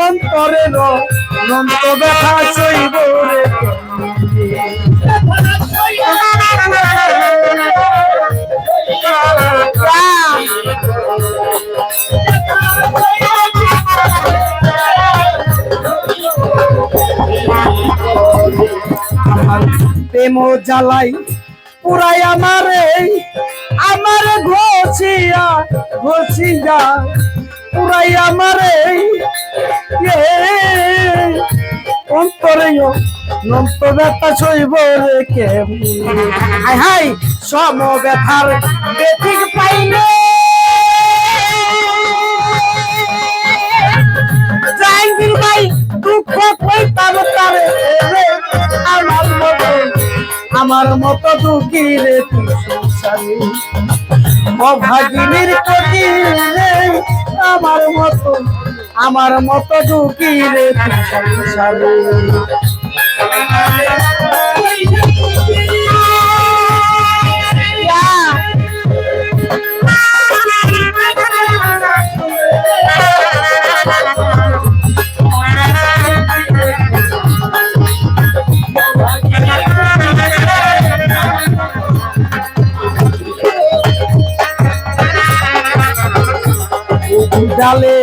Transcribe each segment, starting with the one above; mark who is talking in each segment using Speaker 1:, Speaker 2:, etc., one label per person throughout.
Speaker 1: অন্তরের অনন্ত ব্যথা সইব রে আমার প্রেম জ্বালাই পুরাই আমারে ঘষিয়া ঘষিয়া পুরাই আমারে অন্তরে অনন্ত ব্যথা সইব রে কেমনি হাই হাই সম ব্যথার ব্যথিক পাইলে জাহাঙ্গীর ভাই দুঃখ কইতাম তারে আমার মতো দুঃখী রে তুই সংসারে অভাগিনীর প্রতি আমার মতো দুঃখী রে তুই সংসারে ডালে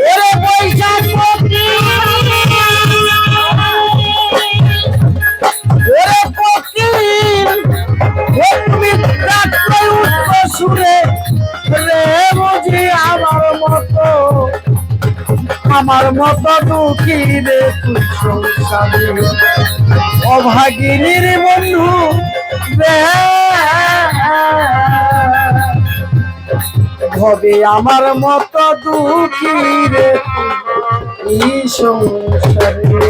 Speaker 1: ওরে বৈশাখ ওরে পকির তুমি ডাকলে উঠো সুরে রে বুঝি আমার মতো দুঃখী রে তুই সংসারে অভাগিনীর বন্ধু রে হবে আমার মতো দুঃখী রে তুই সংসারে